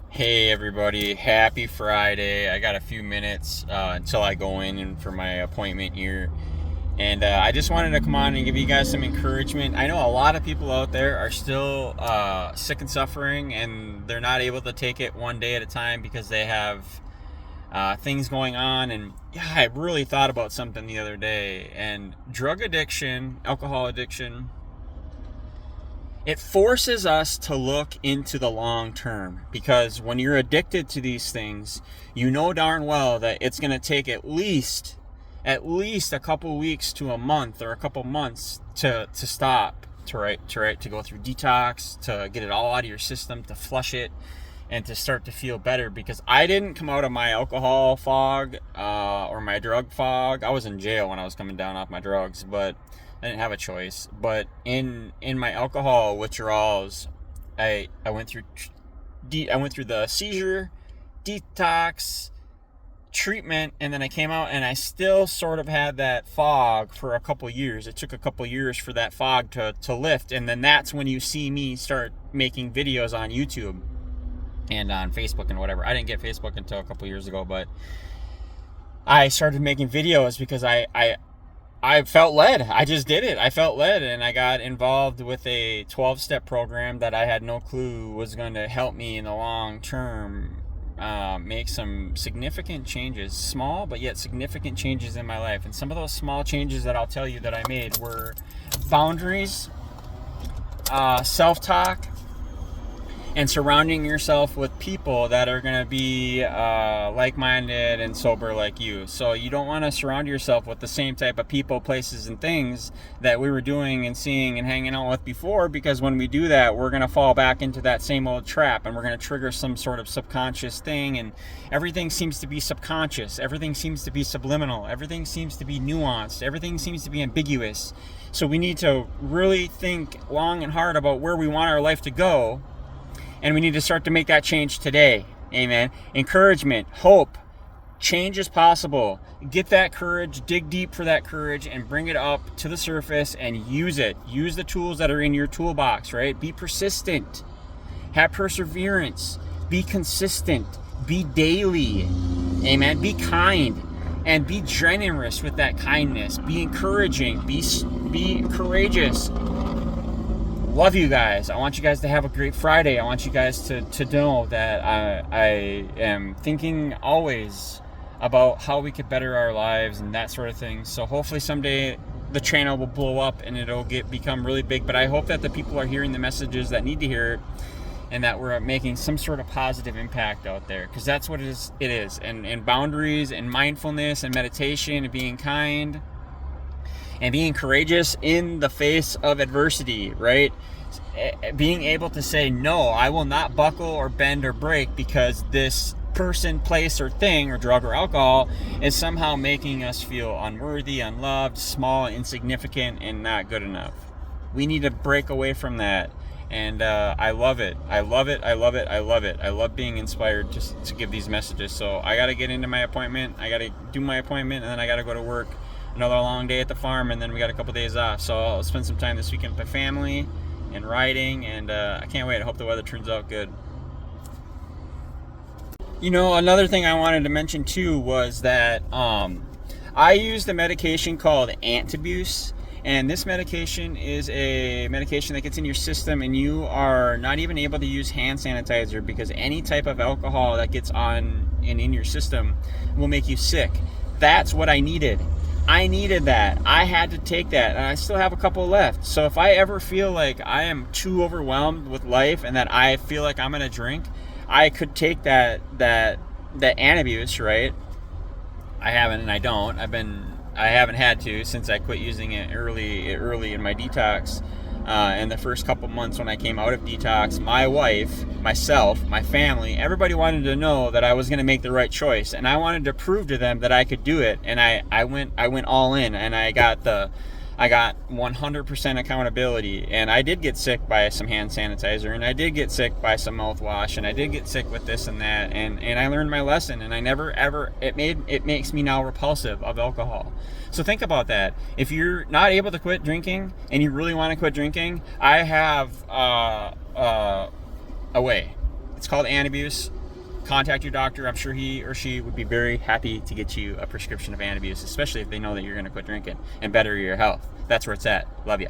Hey everybody, happy Friday. I got a few minutes until I go in and for my appointment here. And I just wanted to come on and give you guys some encouragement. I know a lot of people out there are still sick and suffering, and they're not able to take it one day at a time because they have things going on. And yeah, I really thought about something the other day. And drug addiction, alcohol addiction, it forces us to look into the long term, because when you're addicted to these things, you know darn well that it's going to take at least a couple weeks to a month or a couple months to stop, to go through detox, to get it all out of your system, to flush it, and to start to feel better. Because I didn't come out of my alcohol fog or my drug fog. I was in jail when I was coming down off my drugs, but I didn't have a choice. But in my alcohol withdrawals, I went through the seizure, detox, treatment, and then I came out and I still sort of had that fog for a couple years. It took a couple years for that fog to lift, and then that's when you see me start making videos on YouTube and on Facebook and whatever. I didn't get Facebook until a couple years ago, but I started making videos because I felt led. I just did it. I felt led, and I got involved with a 12-step program that I had no clue was going to help me in the long term make some significant changes, small but yet significant changes in my life. And some of those small changes that I'll tell you that I made were boundaries, self-talk, and surrounding yourself with people that are going to be like-minded and sober like you. So you don't want to surround yourself with the same type of people, places, and things that we were doing and seeing and hanging out with before, because when we do that, we're going to fall back into that same old trap, and we're going to trigger some sort of subconscious thing. And everything seems to be subconscious. Everything seems to be subliminal. Everything seems to be nuanced. Everything seems to be ambiguous. So we need to really think long and hard about where we want our life to go, and we need to start to make that change today. Amen. Encouragement, hope, change is possible. Get that courage, dig deep for that courage, and bring it up to the surface and use it. Use the tools that are in your toolbox, right? Be persistent. Have perseverance. Be consistent. Be daily. Amen. Be kind. And be generous with that kindness. Be encouraging. Be courageous. Love you guys. I want you guys to have a great Friday. I want you guys to know that I am thinking always about how we could better our lives and that sort of thing. So hopefully someday the channel will blow up and it'll become really big. But I hope that the people are hearing the messages that need to hear it, and that we're making some sort of positive impact out there, because that's what it is. And boundaries and mindfulness and meditation and being kind and being courageous in the face of adversity, right? Being able to say, no, I will not buckle or bend or break because this person, place, or thing, or drug or alcohol is somehow making us feel unworthy, unloved, small, insignificant, and not good enough. We need to break away from that. And I love it. I love it. I love it. I love it. I love being inspired just to give these messages. So I got to get into my appointment. I got to do my appointment, and then I got to go to work. Another long day at the farm, and then we got a couple days off. So I'll spend some time this weekend with my family and riding, and I can't wait. I hope the weather turns out good. You know, another thing I wanted to mention too was that I used a medication called Antabuse. And this medication is a medication that gets in your system, and you are not even able to use hand sanitizer, because any type of alcohol that gets on and in your system will make you sick. That's what I needed. I needed that. I had to take that, and I still have a couple left. So if I ever feel like I am too overwhelmed with life and that I feel like I'm gonna drink, I could take that Antabuse, right? I haven't, and I don't. I haven't had to since I quit using it early in my detox. In the first couple months when I came out of detox, my wife, myself, my family, everybody wanted to know that I was going to make the right choice, and I wanted to prove to them that I could do it. And I went all in, and I got 100% accountability. And I did get sick by some hand sanitizer, and I did get sick by some mouthwash, and I did get sick with this and that, and I learned my lesson, and I never ever, it makes me now repulsive of alcohol. So think about that. If you're not able to quit drinking and you really want to quit drinking, I have a way. It's called Antabuse. contact your doctor. I'm sure he or she would be very happy to get you a prescription of Antabuse, especially if they know that you're going to quit drinking and better your health. That's where it's at. Love ya.